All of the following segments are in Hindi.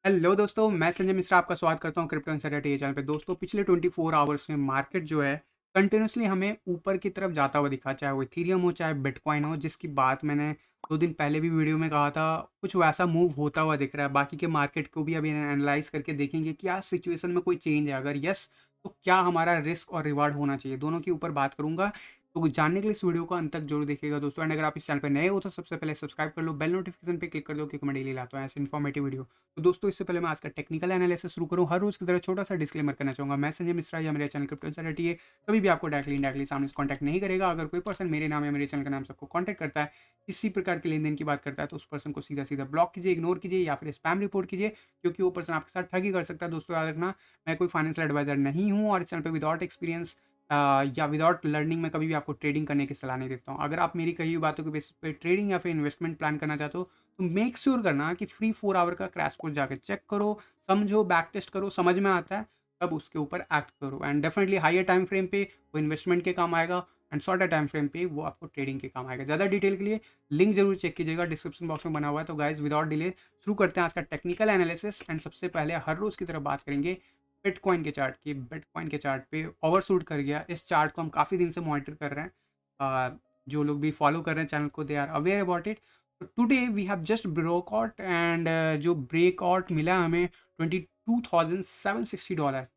हेलो दोस्तों, मैं संजय मिश्रा आपका स्वागत करता हूँ क्रिप्टो इनसाइडर टी चैनल पे। दोस्तों, पिछले 24 आवर्स में मार्केट जो है कंटिन्यूसली हमें ऊपर की तरफ जाता हुआ दिखा, चाहे वो इथेरियम हो चाहे बिटकॉइन हो, जिसकी बात मैंने 2 दिन पहले भी वीडियो में कहा था। कुछ वैसा मूव होता हुआ दिख रहा है। बाकी के मार्केट को भी अभी एनालाइज करके देखेंगे क्या सिचुएशन में कोई चेंज है। अगर यस, तो क्या हमारा रिस्क और रिवार्ड होना चाहिए, दोनों के ऊपर बात करूंगा। तो जानने के लिए इस वीडियो को अंत तक जरूर देखिएगा दोस्तों। एंड अगर आप इस चैनल पर नए हो तो सबसे पहले सब्सक्राइब कर लो, बेल नोटिफिकेशन पे क्लिक कर दो, क्योंकि मैं डेली लाता हूँ ऐसे इन्फॉर्मेटिव वीडियो। तो दोस्तों, इससे पहले मैं आज का टेक्निकल एनालिसिस शुरू करूँ, हर रोज की तरह छोटा सा डिस्क्लेमर करना चाहूंगा। मैं संजय मिश्रा या मेरे चैनल क्रिप्टो इनसाइडर है कभी भी आपको डायरेक्टली इनडायरेक्टली सामने से कॉन्टैक्ट नहीं करेगा। अगर कोई पर्सन मेरे नाम या मेरे चैनल का नाम सबको कॉन्टैक्ट करता है, किसी प्रकार के लेन देन की बात करता है, तो उस पर्सन को सीधा सीधा ब्लॉक कीजिए, इग्नोर कीजिए या फिर स्पैम रिपोर्ट कीजिए, क्योंकि वो पर्सन आपके साथ ठगी कर सकता है। दोस्तों, याद रखना, मैं कोई फाइनेंशियल एडवाइजर नहीं हूँ और इस चैनल पर विदाउट एक्सपीरियंस या विदाउट लर्निंग में कभी भी आपको ट्रेडिंग करने की सलाह नहीं देता हूँ। अगर आप मेरी कही हुई बातों के बेसिस पे ट्रेडिंग या फिर इन्वेस्टमेंट प्लान करना चाहते हो, तो मेक श्योर करना कि फ्री 4 आवर का क्रैश कोर्स जाकर चेक करो, समझो, बैक टेस्ट करो, समझ में आता है तब उसके ऊपर एक्ट करो। And definitely higher time frame पे वो इन्वेस्टमेंट के काम आएगा एंड शॉर्टर टाइम फ्रेम पे वो आपको ट्रेडिंग के काम आएगा। ज़्यादा डिटेल के लिए लिंक जरूर चेक कीजिएगा, डिस्क्रिप्शन बॉक्स में बना हुआ है। तो गाइज, विदाउट डिले शुरू करते हैं आज का टेक्निकल एनालिसिस। एंड सबसे पहले हर रोज़ की तरफ बात करेंगे बिटकॉइन के चार्ट की। बिटकॉइन के चार्ट पे ओवरशूट कर गया। इस चार्ट को हम काफ़ी दिन से मॉनिटर कर रहे हैं। जो लोग भी फॉलो कर रहे हैं चैनल को, they are aware about it. तो today we have just breakout and जो ब्रेकआउट मिला हमें $22,760।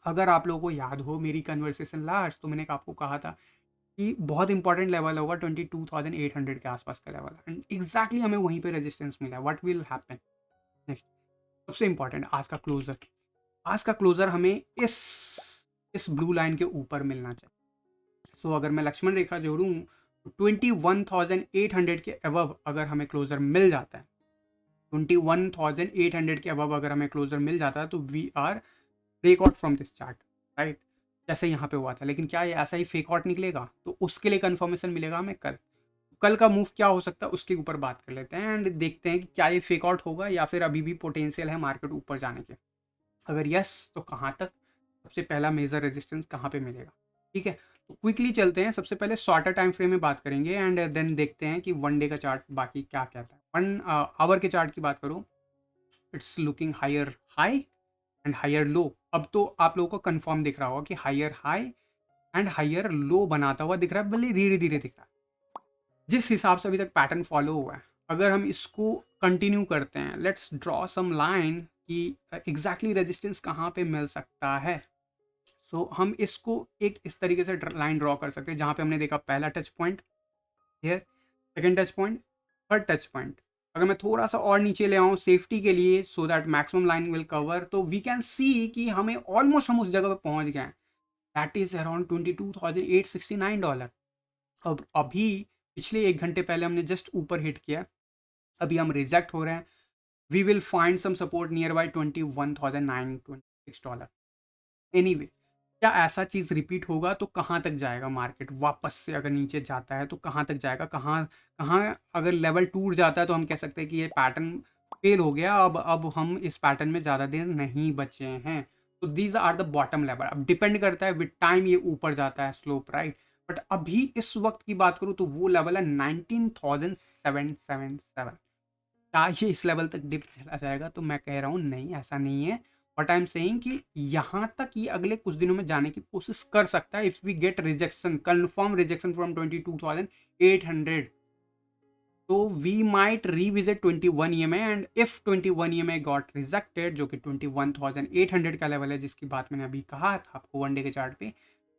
अगर आप लोगों को याद हो मेरी कन्वर्सेशन लास्ट, तो मैंने आपको कहा था कि बहुत इंपॉर्टेंट लेवल होगा 22,800 के आसपास का लेवल। एंड एग्जैक्टली हमें वहीं पे रेजिस्टेंस मिला। What will happen next? सबसे इंपॉर्टेंट आज का क्लोजर। आज का क्लोजर हमें इस ब्लू लाइन के ऊपर मिलना चाहिए। सो अगर मैं लक्ष्मण रेखा जोड़ूं तो 21,800 के अबव अगर हमें क्लोजर मिल जाता है, 21,800 के अबव अगर हमें क्लोजर मिल जाता है, तो we are break out from this chart, right? जैसे यहाँ पे हुआ था। लेकिन क्या ये ऐसा ही फेक आउट निकलेगा? तो उसके लिए कंफर्मेशन मिलेगा हमें कल। कल का मूव क्या हो सकता है उसके ऊपर बात कर लेते हैं एंड देखते हैं कि क्या ये फेक आउट होगा या फिर अभी भी पोटेंशियल है मार्केट ऊपर जाने के। अगर यस, तो कहाँ तक, सबसे पहला मेजर रेजिस्टेंस कहाँ पे मिलेगा? ठीक है, तो क्विकली चलते हैं। सबसे पहले शॉर्टर टाइम फ्रेम में बात करेंगे एंड देन देखते हैं कि वन डे का चार्ट बाकी क्या कहता है। 1 आवर के चार्ट की बात करूँ, it's looking higher high and higher low. अब तो आप लोगों को कंफर्म दिख रहा होगा कि higher high and higher low बनाता हुआ दिख रहा है, भले धीरे धीरे दिख रहा है। जिस हिसाब से अभी तक पैटर्न फॉलो हुआ है, अगर हम इसको कंटिन्यू करते हैं, लेट्स ड्रॉ सम लाइन कि एग्जैक्टली रेजिस्टेंस कहाँ पे मिल सकता है। सो हम इसको एक इस तरीके से लाइन ड्रॉ कर सकते हैं, जहाँ पे हमने देखा पहला touch point here, second touch point, third touch point. अगर मैं थोड़ा सा और नीचे ले आऊँ सेफ्टी के लिए, so that maximum line will cover, तो वी कैन सी कि हमें ऑलमोस्ट हम उस जगह पे पहुंच गए हैं। That is around $22,869। अब अभी पिछले 1 घंटे पहले हमने जस्ट ऊपर हिट किया, अभी हम रिजेक्ट हो रहे हैं। We will find some support near by $21,926। Anyway, क्या ऐसा चीज़ रिपीट होगा? तो कहाँ तक जाएगा मार्केट वापस से? अगर नीचे जाता है तो कहाँ तक जाएगा? कहाँ कहाँ अगर लेवल टूट जाता है तो हम कह सकते हैं कि ये पैटर्न फेल हो गया। अब हम इस पैटर्न में ज़्यादा देर नहीं बचे हैं। तो these are the bottom level. अब डिपेंड करता है विद टाइम ये ऊपर जाता है स्लोप, राइट? बट अभी इस वक्त की बात करूँ तो वो लेवल है 19,777। क्या ये इस लेवल तक डिप चला जाएगा? तो मैं कह रहा हूँ नहीं, ऐसा नहीं है। बट आई एम सेइंग कि यहाँ तक ये अगले कुछ दिनों में जाने की कोशिश कर सकता है, if we get rejection, confirm rejection from 22,800। तो we might revisit 21 EMA and if 21 EMA got rejected, जो कि 21,800 का लेवल है जिसकी बात मैंने अभी कहा था आपको वन डे के चार्ट पे,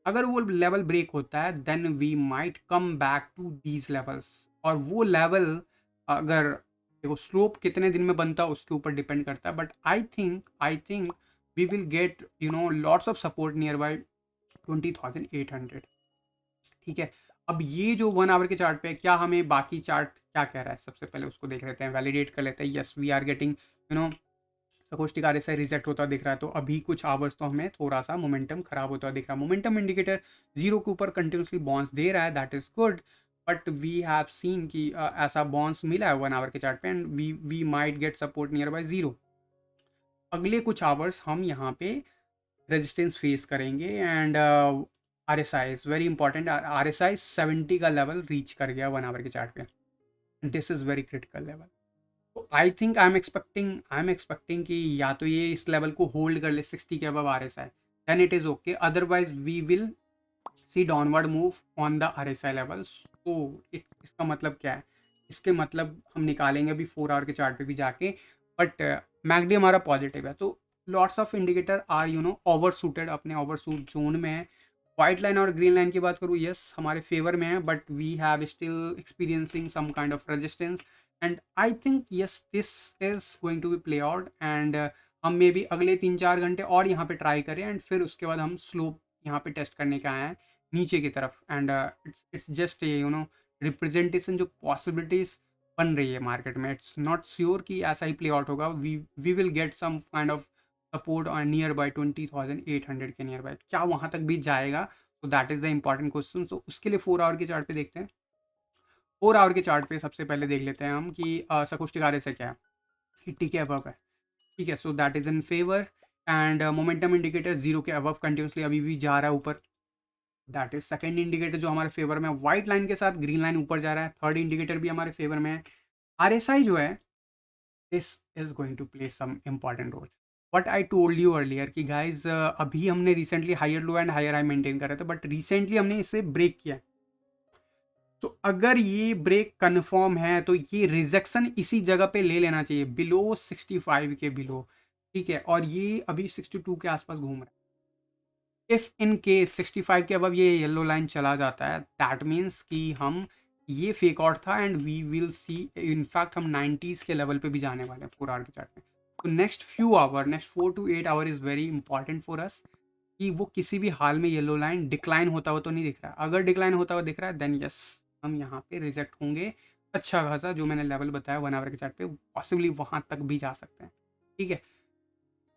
अगर वो लेवल ब्रेक होता है then we might come back to these levels. और वो लेवल, अगर देखो स्लोप कितने दिन में बनता है उसके ऊपर डिपेंड करता है, but I think we will get lots of support near by 20,800। ठीक है, अब ये जो 1 आवर के चार्ट पे है, क्या हमें बाकी चार्ट क्या कह रहा है सबसे पहले उसको देख लेते हैं, वैलिडेट कर लेते हैं। Yes, we are getting stochastic RSI reject होता दिख रहा है। तो अभी कुछ आवर्स तो हमें थोड़ा सा मोमेंटम खराब होता दिख रहा है। मोमेंटम इंडिकेटर 0 के ऊपर कंटिन्यूसली बॉन्स दे रहा है, that is good. But we have seen कि ऐसा बॉन्स मिला है 1 आवर के चार्ट पे and we might get support near by 0। अगले कुछ आवर्स हम यहाँ पे रेजिस्टेंस फेस करेंगे and RSI is very important. RSI 70 का लेवल रीच कर गया 1 आवर के चार्ट पे, this is very critical level. तो तो आई एम एक्सपेक्टिंग कि या तो ये इस लेवल को होल्ड कर ले 60 के above RSI, then it is okay, otherwise we will see downward move on the RSI levels. तो इसका मतलब क्या है? इसके मतलब हम निकालेंगे अभी 4 आवर के चार्ट पे भी जाके, बट मैकडी हमारा पॉजिटिव है, तो lots of indicator are over suited, अपने ओवर सूट जोन में है। व्हाइट लाइन और ग्रीन लाइन की बात करूँ, यस हमारे फेवर में है, but we have still experiencing some kind of resistance, and I think yes this is going to be play out, and हम मे बी अगले 3-4 घंटे और यहाँ पे ट्राई करें, एंड फिर उसके बाद हम स्लोप यहाँ पे टेस्ट करने के आए हैं नीचे की तरफ, एंड इट्स जस्ट रिप्रेजेंटेशन जो पॉसिबिलिटीज बन रही है मार्केट में। इट्स नॉट श्योर कि ऐसा ही प्ले आउट होगा, we will get some kind of support on near by 20,800 के नियर बाय, क्या वहाँ तक भी जाएगा? तो that is the important question. तो उसके लिए 4 आवर के चार्ट पे देखते हैं। 4 आवर के चार्ट पे सबसे पहले देख लेते हैं हम कि संकुष्टिक आर्य से क्या है, 80 के अबव है, ठीक है, सो that is in favour, and momentum indicator 0 के अबव कंटिन्यूसली अभी भी जा रहा है ऊपर, दैट इज सेकंड इंडिकेटर जो हमारे फेवर में है, व्हाइट लाइन के साथ ग्रीन लाइन ऊपर जा रहा है, थर्ड इंडिकेटर भी हमारे फेवर में है। RSI जो है, this is going to play some important role. But I told you earlier कि गाइज अभी हमने recently higher low and higher high maintain कर रहे थे, बट रिसेंटली हमने इसे ब्रेक किया। तो अगर ये ब्रेक कन्फर्म है तो ये रिजेक्शन इसी जगह पे ले लेना चाहिए, बिलो 65 के बिलो, ठीक है, और ये अभी 62 के आसपास घूम रहा है। इफ इन केस 65 के अबव ये येलो लाइन चला जाता है, दैट मीन्स कि हम ये फेक आउट था, and we will see in fact हम 90s के लेवल पे भी जाने वाले हैं 4 आवर के चार्ट में। तो next 4 to 8 our is very important for us, कि वो किसी भी हाल में येलो लाइन डिक्लाइन होता हुआ तो नहीं दिख रहा है। अगर डिक्लाइन होता हुआ दिख रहा है, देन यस हम यहाँ पे रिजेक्ट होंगे अच्छा खासा, जो मैंने लेवल बताया 1 आवर के चार्ट पे, पॉसिबली वहाँ तक भी जा सकते हैं, ठीक है।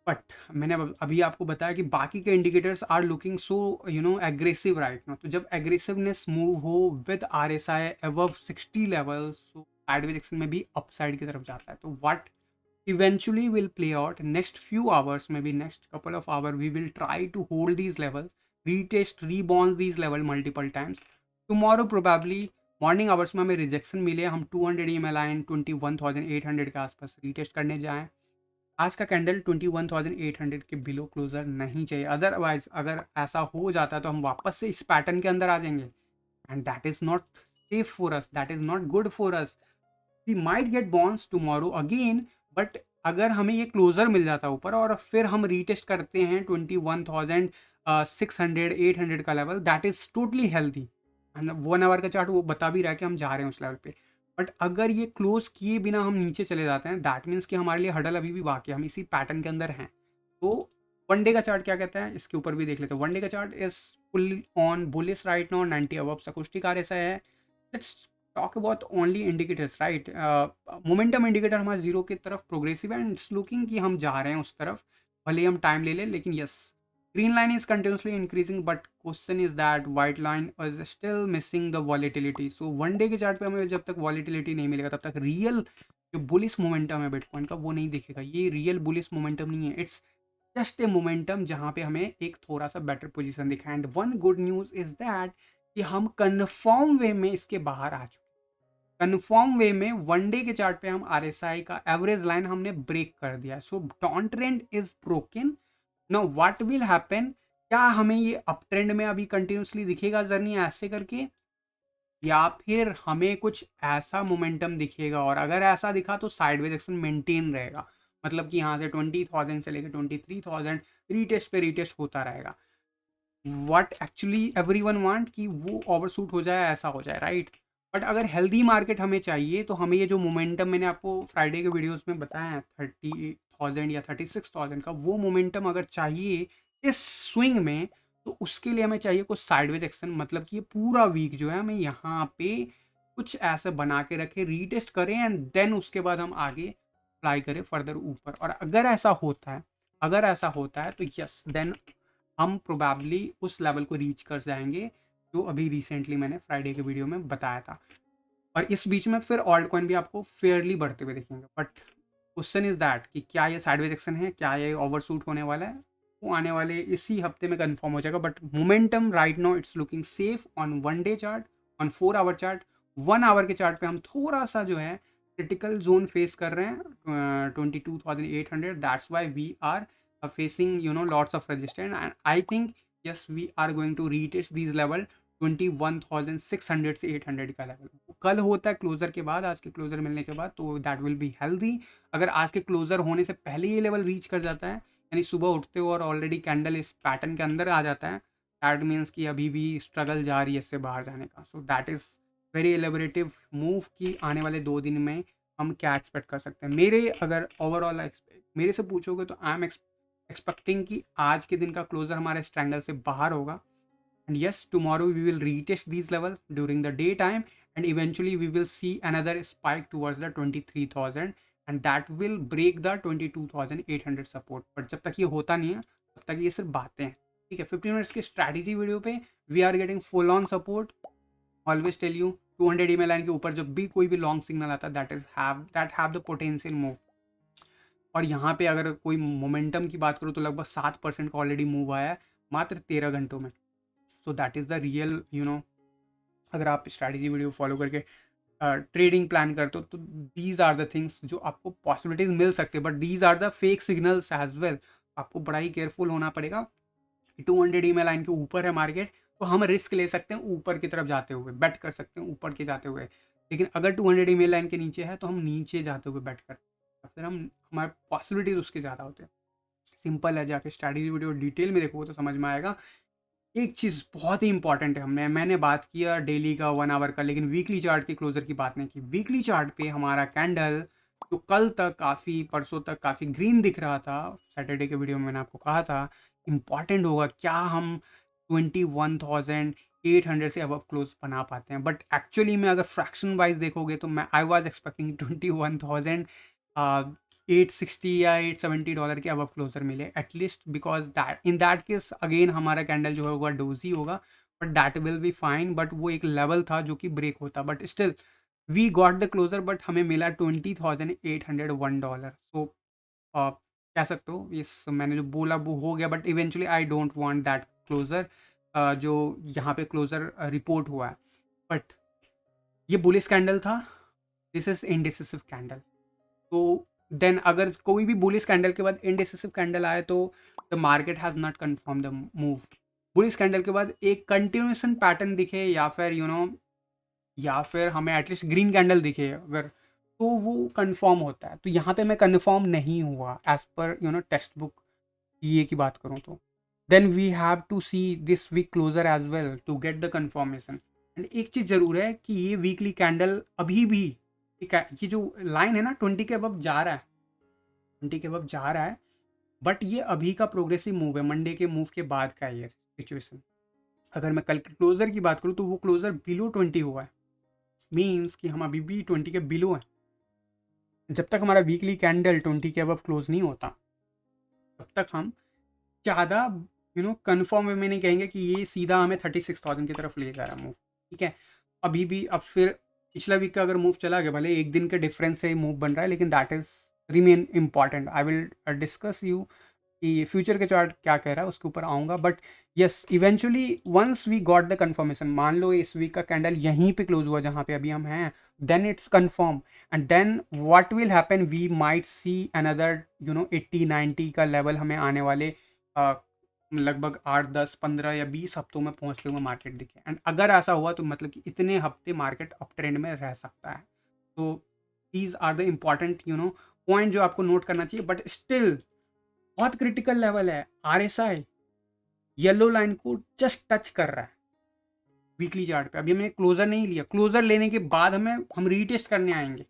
बट मैंने अभी आपको बताया कि बाकी के indicators are looking so aggressive right now. तो जब एग्रेसिवनेस मूव हो with RSI above 60 level, so sideways action में भी अपसाइड की तरफ जाता है। तो what eventually will play out next few hours, maybe next couple of hours, we will try to hold these levels, retest, rebound these level multiple times. Tomorrow probably morning hours में हमें रिजेक्शन मिले, हम 200 EMA लाइन 21,800 के आसपास रीटेस्ट करने जाएं। आज का कैंडल 21,800 के बिलो क्लोजर नहीं चाहिए, अदरवाइज अगर ऐसा हो जाता है तो हम वापस से इस पैटर्न के अंदर आ जाएंगे, and that is not safe for us, that is not good for us. We might get bounce tomorrow again, but अगर हमें ये क्लोजर मिल जाता है ऊपर और फिर हम रीटेस्ट करते हैं 21,600 800 का level, that is totally healthy, 1 hour का चार्ट वो बता भी रहा है कि हम जा रहे हैं उस लेवल पे। बट अगर ये क्लोज किए बिना हम नीचे चले जाते हैं, दैट मीन्स कि हमारे लिए हडल अभी भी बाकी है, हम इसी पैटर्न के अंदर हैं। तो वन डे का चार्ट क्या कहता है, इसके ऊपर भी देख लेते हैं। वन डे का chart is full on bullish right now, 90 above stochastic ऐसा है। Let's talk about only indicators right. Momentum indicator हमारा जीरो की तरफ प्रोग्रेसिव है, एंड इट्स लुकिंग कि हम जा रहे हैं उस तरफ, भले ही हम टाइम ले लें, लेकिन yes green line is continuously increasing, but question is that white line is still missing the volatility. So one day के चार्ट पे हमें जब तक volatility नहीं मिलेगा, तब तक रियल जो बुलिश मोमेंटम है बिटकॉइन का वो नहीं दिखेगा। ये रियल बुलिश मोमेंटम नहीं है, इट्स जस्ट ए मोमेंटम जहाँ पे हमें एक थोड़ा सा बेटर पोजीशन दिखा। And one good news is that कि हम कन्फर्म वे में इसके बाहर आ चुके हैं। कन्फर्म वे में वन डे के चार्ट पे हम RSI का एवरेज लाइन हमने ब्रेक कर दिया है। So down trend is broken. Now what will happen, क्या हमें ये अप ट्रेंड में अभी कंटिन्यूसली दिखेगा जर्नी ऐसे करके, या फिर हमें कुछ ऐसा मोमेंटम दिखेगा, और अगर ऐसा दिखा तो साइडवेज एक्शन मेंटेन रहेगा, मतलब कि यहाँ से 20,000 से लेकर 23,000 रीटेस्ट पे रीटेस्ट होता रहेगा। व्हाट एक्चुअली एवरीवन वांट कि वो ओवरशूट हो जाए, ऐसा हो जाए राइट। बट अगर हेल्दी मार्केट हमें चाहिए तो हमें ये जो मोमेंटम मैंने आपको फ्राइडे के वीडियोस में बताया है 30,000 या 36,000 का, वो मोमेंटम अगर चाहिए इस स्विंग में, तो उसके लिए हमें चाहिए कुछ साइडवेज एक्शन, मतलब कि ये पूरा वीक जो है हमें यहाँ पे कुछ ऐसे बना के रखे, रीटेस्ट करें, एंड देन उसके बाद हम आगे फ्लाई करें फर्दर ऊपर। और अगर ऐसा होता है तो यस देन हम प्रोबेबली उस लेवल को रीच कर जाएंगे जो अभी रिसेंटली मैंने फ्राइडे के वीडियो में बताया था। और इस बीच में फिर ऑल्ट कॉइन भी आपको फेयरली बढ़ते हुए देखेंगे। बट क्वेश्चन इज दैट कि क्या ये साइडवेज एक्शन है, क्या ये ओवरशूट होने वाला है, वो आने वाले इसी हफ्ते में कंफर्म हो जाएगा। But momentum right now it's looking safe on one day chart, on 4 hour chart. 1 hour के चार्ट पे हम थोड़ा सा जो है क्रिटिकल जोन फेस कर रहे हैं 22,800, that's why we are facing lots of resistance, and I think yes we are going to retest these level 21,600 से 800 का लेवल कल होता है क्लोजर के बाद, आज के क्लोजर मिलने के बाद, तो दैट विल बी हेल्दी। अगर आज के क्लोजर होने से पहले ये लेवल रीच कर जाता है, यानी सुबह उठते हो और ऑलरेडी कैंडल इस पैटर्न के अंदर आ जाता है, दैट मीन्स कि अभी भी स्ट्रगल जारी है इससे बाहर जाने का। So that is very elaborative move कि आने वाले 2 दिन में हम क्या एक्सपेक्ट कर सकते हैं। मेरे अगर ओवरऑल मेरे से पूछोगे तो आई एम एक्सपेक्टिंग कि आज के दिन का क्लोजर हमारे स्ट्रैंगल से बाहर होगा, and yes tomorrow we will retest this level during the day time, and eventually we will see another spike towards the 23,000 and that will break the 22,800 support. But जब तक ये होता नहीं है तब तक ये सिर्फ बातें हैं, ठीक है। 15 मिनट्स की स्ट्रैटेजी वीडियो पे we are getting full on support. Always tell you 200 EMA line के ऊपर जब भी कोई भी लॉन्ग सिग्नल आता है that have the potential move. और यहाँ पे अगर कोई मोमेंटम की बात करूँ तो लगभग 7% का ऑलरेडी मूव आया है मात्र 13 घंटों में। सो दैट इज़ द रियल अगर आप स्ट्रैटेजी वीडियो फॉलो करके ट्रेडिंग प्लान करते हो तो दीज आर द थिंग्स जो आपको पॉसिबिलिटीज मिल सकते हैं, but these are the fake signals as well. आपको बड़ा ही केयरफुल होना पड़ेगा। 200 EMA लाइन के ऊपर है मार्केट तो हम रिस्क ले सकते हैं ऊपर की तरफ जाते हुए, बेट कर सकते हैं ऊपर के जाते हुए, लेकिन अगर 200 EMA लाइन के नीचे है तो हम नीचे जाते हुए बेट करते हैं, फिर हम हमारे पॉसिबिलिटीज उसके ज़्यादा होते हैं। सिंपल है, जाके स्ट्रैटेजी वीडियो डिटेल में देखोगे तो समझ में आएगा। एक चीज़ बहुत ही इंपॉर्टेंट है, मैंने बात किया डेली का 1 आवर का, लेकिन वीकली चार्ट के क्लोजर की बात नहीं की। वीकली चार्ट पे हमारा कैंडल जो कल तक काफ़ी परसों तक काफ़ी ग्रीन दिख रहा था, सैटरडे के वीडियो में मैंने आपको कहा था इंपॉर्टेंट होगा क्या हम 21,800 से अबव क्लोज बना पाते हैं। बट एक्चुअली में अगर फ्रैक्शन वाइज देखोगे तो मैं आई वाज एक्सपेक्टिंग 21,860 या $870 के अबव क्लोजर मिले at least, because that in that case again हमारा कैंडल जो होगा डोजी होगा, but that will be fine. But वो एक लेवल था जो कि ब्रेक होता, but still we got the closure, but हमें मिला $20,801। सो कह सकते हो इस मैंने जो बोला वो हो गया, but eventually I don't want that closure जो यहाँ पे क्लोजर रिपोर्ट हुआ है। बट ये बुलिश कैंडल था, दिस इज इनडिसिसिव कैंडल। तो देन अगर कोई भी बुलिश कैंडल के बाद इनडिसिसिव कैंडल आए तो the market has not confirm the move. Bullish candle के बाद एक कंटिन्यूएशन पैटर्न दिखे या फिर या फिर हमें एटलीस्ट ग्रीन कैंडल दिखे अगर, तो वो कंफर्म होता है। तो यहाँ पे मैं कंफर्म नहीं हुआ एज पर टेक्स्ट बुक ये की बात करूँ तो then we have to see this week closure as well to get the confirmation. And एक चीज़ ज़रूर है कि ये वीकली कैंडल अभी भी ये जो लाइन है ना 20 के अबव जा रहा है, 20 के अबव जा रहा है, बट ये अभी का प्रोग्रेसिव मूव है, मंडे के मूव के बाद का ये सिचुएशन। अगर मैं कल के क्लोजर की बात करूँ तो वो क्लोजर बिलो 20 हुआ है, मीन्स कि हम अभी भी 20 के बिलो हैं। जब तक हमारा वीकली कैंडल 20 के अबव क्लोज नहीं होता तब तक हम ज़्यादा कन्फर्म वे में नहीं कहेंगे कि ये सीधा हमें 36,000 की तरफ ले जा रहा है मूव, ठीक है। अभी भी अब फिर पिछला वीक का अगर मूव चला गया, भले एक दिन के डिफरेंस से मूव बन रहा है, लेकिन that is remain important. I will discuss you कि फ्यूचर के चार्ट क्या कह रहा है, उसके ऊपर आऊँगा। But yes eventually once we got the confirmation, मान लो इस वीक का कैंडल यहीं पे क्लोज हुआ जहाँ पे अभी हम हैं, then it's confirm, and then what will happen, we might see another 80-90 का लेवल हमें आने वाले लगभग 8-10-15 या 20 हफ्तों में पहुँचते हुए मार्केट दिखे। एंड अगर ऐसा हुआ तो मतलब कि इतने हफ्ते मार्केट अप ट्रेंड में रह सकता है। तो these are the important point जो आपको नोट करना चाहिए। बट स्टिल बहुत क्रिटिकल लेवल है, RSI येलो लाइन को जस्ट टच कर रहा है वीकली चार्ट पे। अभी हमने क्लोजर नहीं लिया, क्लोजर लेने के बाद हम रीटेस्ट करने आएंगे,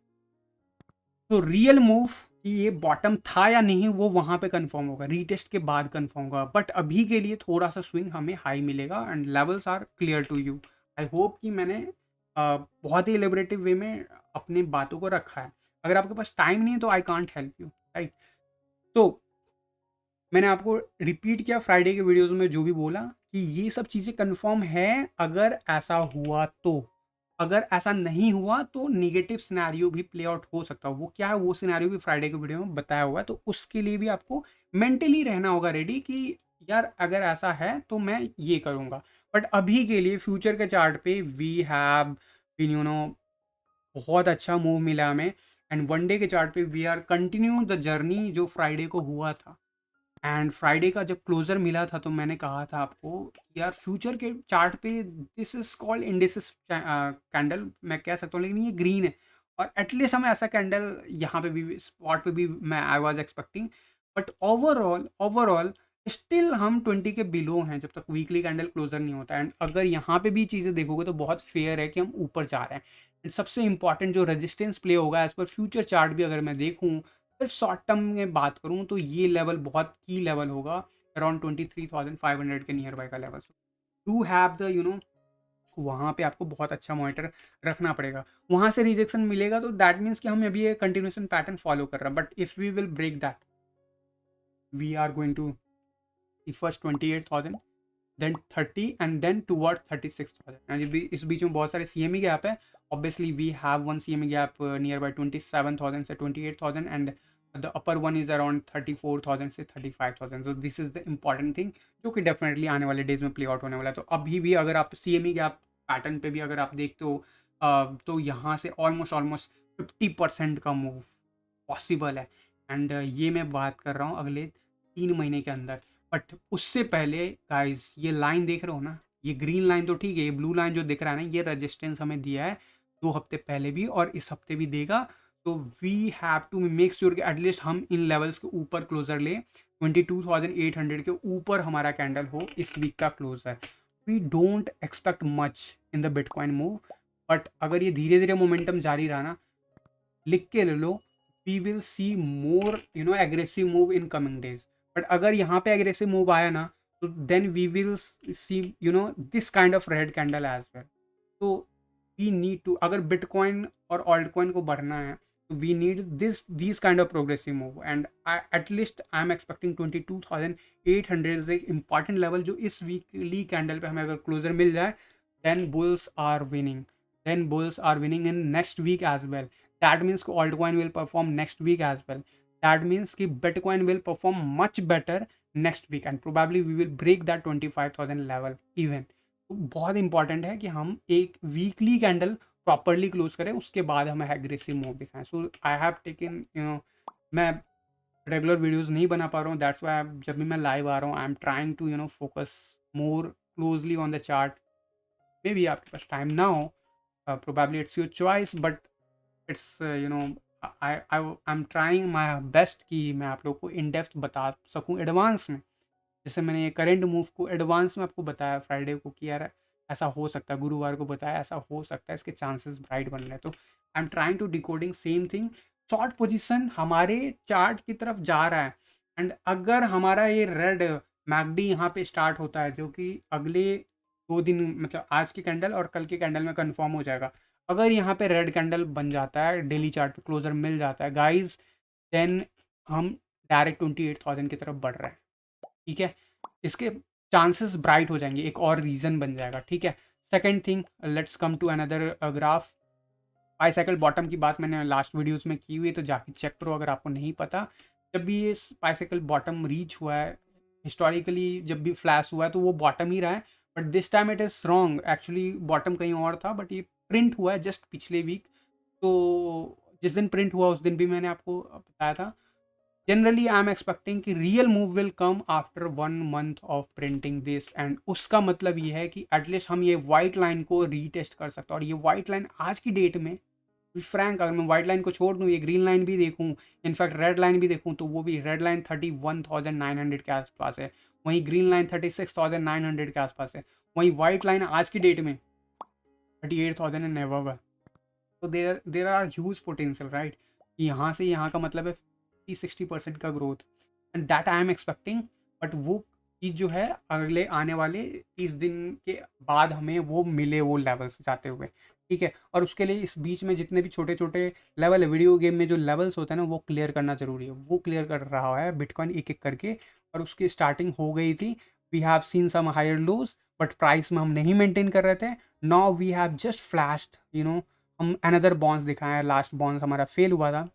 तो रियल मूव कि ये बॉटम था या नहीं वो वहां पे कंफर्म होगा, रीटेस्ट के बाद कंफर्म होगा। बट अभी के लिए थोड़ा सा स्विंग हमें हाई मिलेगा and levels are clear to you. I hope कि मैंने बहुत ही एलिबरेटिव वे में अपनी बातों को रखा है। अगर आपके पास टाइम नहीं है तो I can't help you, right. तो मैंने आपको रिपीट किया फ्राइडे के वीडियोस में जो भी बोला कि ये सब चीज़ें कंफर्म है अगर ऐसा हुआ तो। अगर ऐसा नहीं हुआ तो नेगेटिव सिनेरियो भी प्ले आउट हो सकता है। वो क्या है वो सिनेरियो भी फ्राइडे के वीडियो में बताया हुआ है, तो उसके लिए भी आपको मेंटली रहना होगा रेडी कि यार अगर ऐसा है तो मैं ये करूँगा। बट अभी के लिए फ्यूचर के चार्ट पे वी हैव बीन बहुत अच्छा मूव मिला हमें एंड वन डे के चार्ट पे we are continue the journey जो फ्राइडे को हुआ था। एंड फ्राइडे का जब क्लोजर मिला था तो मैंने कहा था आपको कि यार फ्यूचर के चार्ट पे this is called indices candle मैं कह सकता हूँ, लेकिन ये ग्रीन है और एटलीस्ट हमें ऐसा कैंडल यहाँ पे भी स्पॉट पे भी मैं I was expecting. But overall overall still हम 20 के बिलो हैं जब तक वीकली कैंडल क्लोजर नहीं होता। एंड अगर यहाँ पे भी चीज़ें देखोगे तो बहुत फेयर है कि हम ऊपर जा रहे हैं। एंड सबसे इंपॉर्टेंट जो रेजिस्टेंस प्ले होगा एज पर फ्यूचर चार्ट भी अगर मैं देखूँ, सिर्फ शॉर्ट टर्म में बात करूँ तो ये लेवल बहुत की लेवल होगा, अराउंड 23,500 के नियर बाय का लेवल। टू हैव द वहाँ पे आपको बहुत अच्छा मॉनिटर रखना पड़ेगा। वहाँ से रिजेक्शन मिलेगा तो दैट मीन्स कि हम अभी ये कंटिन्यूएशन पैटर्न फॉलो कर रहे हैं। But if we will break that, we are going to see first 28,000, then 30 and then toward 36,000। And इस बीच में बहुत सारे CME गैप है। Obviously we have one CME gap near by 27,000 से 28,000 and the upper one is around 34,000 से 35,000। So this is the important thing जो कि डेफिनेटली आने वाले डेज में प्ले आउट होने वाला है। तो अभी भी अगर आप CME गैप पैटर्न पे भी अगर आप देखते हो तो यहाँ से ऑलमोस्ट ऑलमोस्ट 50% का मूव पॉसिबल है। एंड ये मैं बात कर रहा हूँ अगले 3 महीने के अंदर। बट उससे पहले गाइस ये लाइन देख रहे हो ना, ये ग्रीन लाइन तो ठीक है, ये ब्लू लाइन जो दिख रहा है ना, ये रेजिस्टेंस हमें दिया है 2 हफ्ते पहले भी और इस हफ्ते भी देगा। तो we have to make sure कि एटलीस्ट हम इन लेवल्स के ऊपर क्लोजर ले, 22,800 के ऊपर हमारा कैंडल हो इस वीक का closure. We don't expect much in the bitcoin move, but अगर ये धीरे धीरे मोमेंटम जारी रहा ना, लिख के ले लो, we will see more aggressive move in coming days. But अगर यहाँ पे एग्रेसिव मूव आया ना तो then we will see this kind of red candle as well. तो वी नीड टू, अगर बिटकॉइन और ऑल्ट कॉइन को बढ़ना है तो we need this kind of progressive move. And at least I am expecting 22,800 एक इंपॉर्टेंट लेवल जो इस वीकली कैंडल पे हमें अगर क्लोजर मिल जाए, then bulls are winning, then bulls are winning in next week as well. That means altcoin will perform next week as well. That means कि Bitcoin will perform much better next week and probably we will break that 25,000 level even. तो बहुत इंपॉर्टेंट है कि हम एक वीकली कैंडल प्रॉपरली क्लोज करें, उसके बाद हमें एग्रेसिव मूव दिखाएं। सो आई हैव टेकन मैं रेगुलर वीडियोस नहीं बना पा रहा हूँ, दैट्स वाई जब भी मैं लाइव आ रहा हूँ I am trying to focus more closely on the chart. Maybe आपके पास टाइम ना हो, probably it's your choice, but it's I'm trying my best कि मैं आप लोग को इन डेप्थ बता सकूं एडवांस में। जैसे मैंने ये करेंट मूव को एडवांस में आपको बताया फ्राइडे को कि यार ऐसा हो सकता है, गुरुवार को बताया ऐसा हो सकता है, इसके चांसेस ब्राइट बन रहे हैं। तो I am trying to decoding same thing. Short position हमारे चार्ट की तरफ जा रहा है एंड अगर हमारा ये रेड मैगडी यहाँ पे स्टार्ट होता है जो कि अगले 2 दिन मतलब आज की कैंडल और कल की कैंडल में कंफर्म हो जाएगा, अगर यहाँ पे रेड कैंडल बन जाता है, डेली चार्ट पे क्लोजर मिल जाता है गाइस, देन हम डायरेक्ट 28,000 की तरफ बढ़ रहे हैं। ठीक है, इसके चांसेस ब्राइट हो जाएंगे, एक और रीजन बन जाएगा। ठीक है, second thing, let's come to another graph. Pi cycle bottom की बात मैंने लास्ट वीडियोस में की हुई है, तो जाके चेक करो अगर आपको नहीं पता। जब भी ये पाई साइकिल बॉटम रीच हुआ है हिस्टोरिकली, जब भी फ्लैश हुआ है तो वो बॉटम ही रहा है। But this time it is wrong, actually bottom कहीं और था, बट ये प्रिंट हुआ है जस्ट पिछले वीक। तो जिस दिन प्रिंट हुआ उस दिन भी मैंने आपको बताया था। जनरली आई एम एक्सपेक्टिंग कि real move will come after 1 month of printing this, and उसका मतलब ये है कि एटलीस्ट हम ये वाइट लाइन को रीटेस्ट कर सकते हैं। और ये वाइट लाइन आज की डेट में फ्रैंक, अगर मैं वाइट लाइन को छोड़ दूँ, ये ग्रीन लाइन भी देखूँ, इनफैक्ट रेड लाइन भी देखूँ, तो वो भी रेड लाइन 31,900 के आसपास है, वहीं ग्रीन लाइन 36,900 के आसपास है, वहीं वाइट लाइन आज की डेट में 38,000 एंड अबव है। तो there are huge potential right. यहाँ से यहाँ का मतलब है 50-60% का growth, and that I am expecting. But वो चीज़ जो है अगले आने वाले 30 दिन के बाद हमें वो मिले, वो लेवल्स जाते हुए। ठीक है, और उसके लिए इस बीच में जितने भी छोटे छोटे लेवल है, वीडियो गेम में जो लेवल्स होते हैं ना, वो क्लियर करना जरूरी है। वो क्लियर कर रहा है बिटकॉइन एक एक करके, और उसकी स्टार्टिंग हो गई थी। We have seen some higher lows, but price में हम नहीं मेंटेन कर रहे थे। Now we have just flashed, हम अनदर बॉन्स दिखाए, लास्ट बॉन्स हमारा फेल हुआ था।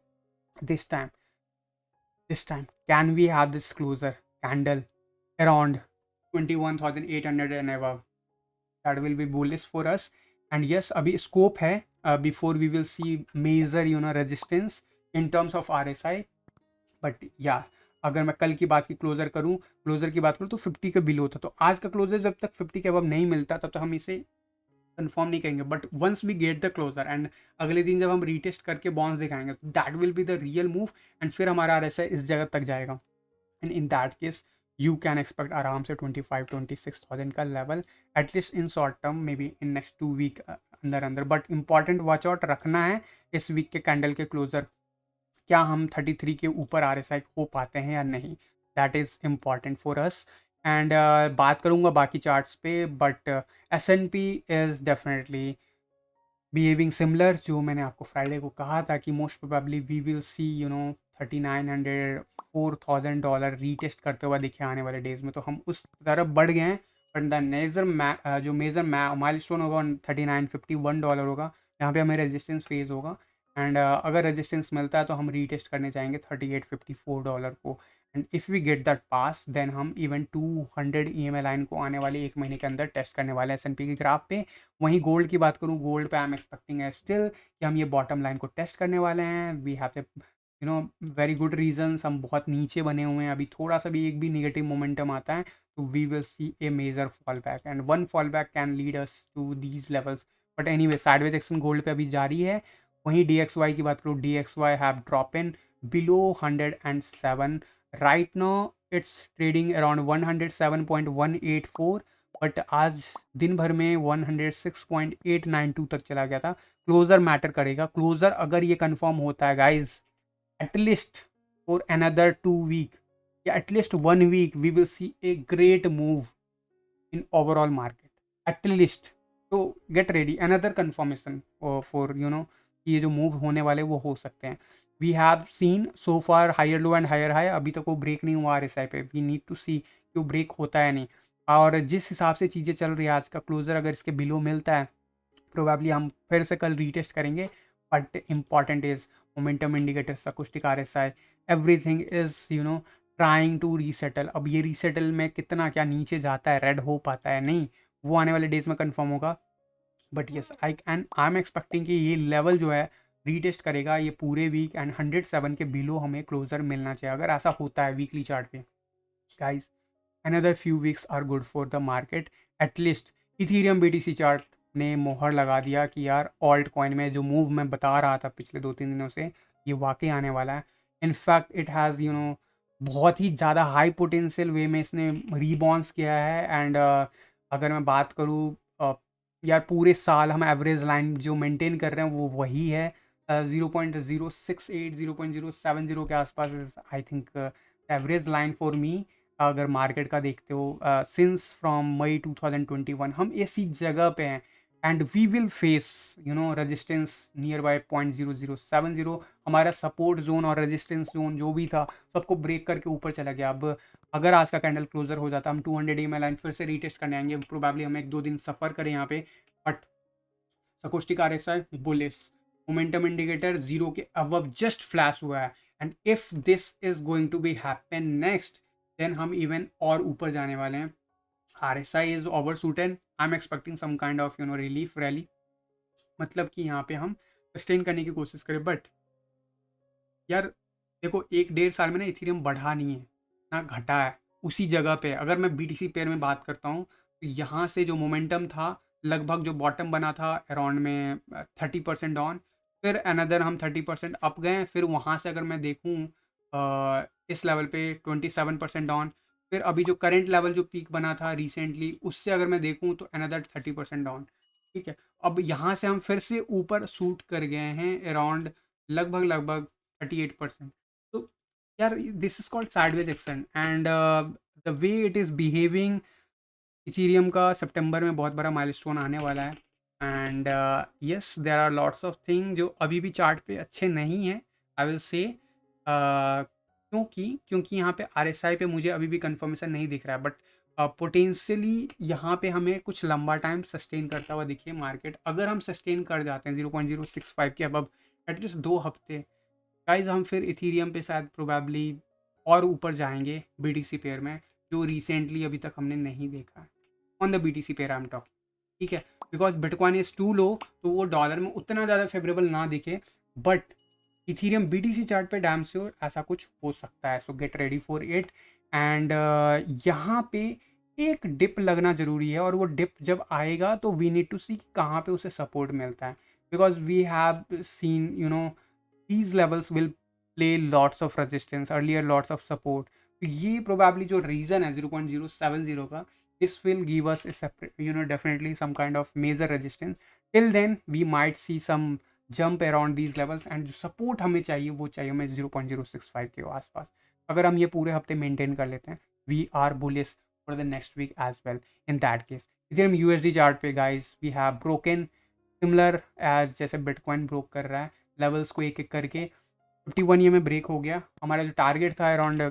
This time can we have this closure candle around 21,800 and above? That will be bullish for us, and yes अभी स्कोप है before we will see major resistance in terms of RSI। But या अगर मैं कल की बात की क्लोजर की बात करूँ तो 50 के बिलो था, तो आज का क्लोजर जब तक 50 के अबव नहीं मिलता तब तक हम इसे कंफर्म नहीं करेंगे। But once we get the closure and अगले दिन जब हम रीटेस्ट करके बॉन्ड्स दिखाएंगे तो that will be the real move and फिर हमारा RSI इस जगह तक जाएगा। And in that case you can expect आराम से 25-26,000 का level at least in short term, may be in next 2 week अंदर अंदर। बट इंपॉर्टेंट वॉच आउट रखना है इस वीक के कैंडल के क्लोजर, क्या हम 33 के ऊपर RSI हो पाते हैं या नहीं, that is important for us. And बात करूँगा बाकी चार्ट्स पे, but S&P is definitely behaving similar, जो मैंने आपको फ्राइडे को कहा था कि most probably we will see 3900 $4,000 retest करते हुए दिखे आने वाले डेज में, तो हम उस तरफ बढ़ गए हैं। बट द जो मेजर माइलस्टोन होगा $3951 होगा, यहाँ पे हमें रेजिस्टेंस फेज होगा। एंड अगर रेजिस्टेंस मिलता है तो हम रीटेस्ट करने जाएंगे $3854 को। And if we get that pass then हम इवन 200 EMA लाइन को आने वाले 1 महीने के अंदर टेस्ट करने वाले हैं S&P के ग्राफ पे। वहीं गोल्ड की बात करूँ, गोल्ड पे आई एम एक्सपेक्टिंग है स्टिल कि हम ये बॉटम लाइन को टेस्ट करने वाले हैं। We have very good reasons, हम बहुत नीचे बने हुए हैं, अभी थोड़ा सा भी एक भी नेगेटिव मोमेंटम आता है तो we will see a major fall back and one fall back can lead us to these levels. But anyway sideways action gold पे अभी जारी है। वहीं DXY की बात करूँ, DXY have drop in below 107 right now, it's trading around 107.184, but आज दिन भर में 106.892 तक चला गया था। क्लोजर मैटर करेगा, क्लोजर अगर ये कंफर्म होता है guys, at least for another 2 week या at least 1 week we will see a great move in overall market at least. तो get ready another confirmation for ये जो मूव होने वाले वो हो सकते हैं। We have seen so far higher low and higher high, अभी तक वो ब्रेक नहीं हुआ RSI पे, वी नीड टू सी कि वो ब्रेक होता है नहीं। और जिस हिसाब से चीज़ें चल रही है, आज का क्लोजर अगर इसके बिलो मिलता है प्रोबेबली हम फिर से कल रीटेस्ट करेंगे। But important is momentum indicator, stochastic RSI, everything is trying to resettle. अब ये रीसेटल में कितना क्या नीचे जाता है, रेड हो पाता है नहीं, वो आने वाले डेज में कंफर्म होगा। But yes I am expecting कि ये लेवल जो है रीटेस्ट करेगा ये पूरे वीक एंड 107 के बिलो हमें क्लोजर मिलना चाहिए। अगर ऐसा होता है वीकली चार्ट पे guys, another few weeks are good for the market. At least Ethereum BTC chart ने मोहर लगा दिया कि यार ऑल्ट कॉइन में जो मूव मैं बता रहा था पिछले 2-3 दिनों से ये वाकई आने वाला है। इनफैक्ट इट हैज़ बहुत ही ज़्यादा हाई पोटेंशियल वे में इसने रीबाउंस किया है। एंड अगर मैं बात करूँ यार पूरे साल हम एवरेज लाइन जो मेंटेन कर रहे हैं वो वही है 0.068 0.070 के आसपास I think average line for me. अगर मार्केट का देखते हो सिंस फ्रॉम मई 2021 हम इसी जगह पे हैं and we will face resistance nearby 0.0070। हमारा सपोर्ट जोन और रेजिस्टेंस जोन जो भी था सबको ब्रेक करके ऊपर चला गया। अब अगर आज का कैंडल क्लोजर हो जाता हम 200 EMA लाइन फिर से रीटेस्ट करने आएंगे, प्रोबेबली हम 1-2 दिन सफ़र करें यहाँ पे। But stochastic RSI bullish, momentum indicator 0 के अबव जस्ट फ्लैश हुआ है and if this is going to be happen next then हम इवन और ऊपर जाने वाले हैं। RSI is overshooted, I am expecting some kind of relief rally, मतलब कि यहाँ पे हम सस्टेन करने की कोशिश करें। बट यार देखो 1-1.5 साल में ना इथेरियम बढ़ा नहीं है ना घटा है, उसी जगह पे। अगर मैं BTC पेयर में बात करता हूँ तो यहाँ से जो मोमेंटम था लगभग जो बॉटम बना था अराउंड में 30% डाउन, फिर अनदर हम 30% अप गए, फिर वहाँ से अगर मैं देखूँ इस लेवल पे 27% डाउन, फिर अभी जो करंट लेवल जो पीक बना था रिसेंटली उससे अगर मैं देखूँ तो अनदर 30% डाउन। ठीक है, अब यहाँ से हम फिर से ऊपर शूट कर गए हैं अराउंड लगभग 38%। तो यार this is called sideways action and the way it is behaving, Ethereum का सितंबर में बहुत बड़ा माइलस्टोन आने वाला है। And yes there are lots of thing जो अभी भी चार्ट पे अच्छे नहीं हैं, आई विल से क्योंकि यहाँ पे RSI पे मुझे अभी भी कंफर्मेशन नहीं दिख रहा है। बट पोटेंशियली यहाँ पे हमें कुछ लंबा टाइम सस्टेन करता हुआ दिखे मार्केट। अगर हम सस्टेन कर जाते हैं 0.065 के अब एटलीस्ट 2 हफ्ते गाइज, हम फिर इथीरियम पे शायद प्रोबेबली और ऊपर जाएंगे BTC पेयर में, जो रिसेंटली अभी तक हमने नहीं देखा है on the BTC pair I am talking. ठीक है, because bitcoin is to low, तो वो डॉलर में उतना ज़्यादा फेवरेबल ना दिखे, बट इथीरियम BTC चार्ट पे डैम श्योर ऐसा कुछ हो सकता है। सो get ready for it. And यहाँ पे एक डिप लगना ज़रूरी है, और वो डिप जब आएगा तो वी नीड टू सी कहाँ पे उसे सपोर्ट मिलता है, because we have seen these levels will play lots of resistance, earlier lots of support. तो ये probably जो reason है 0.070 का, this will give us a separate, definitely some kind of major resistance. Till then we might see some jump around these levels, and जो support हमें चाहिए वो चाहिए हमें 0.065 के आसपास। अगर हम ये पूरे हफ्ते मेंटेन कर लेते हैं, we are bullish for the next week as well in that case. इधर हम USD चार्ट पे guys we have broken similar as जैसे बिटकॉइन ब्रोक कर रहा है लेवल्स को एक एक करके। 51 ये में ब्रेक हो गया। हमारा जो टारगेट था अराउंड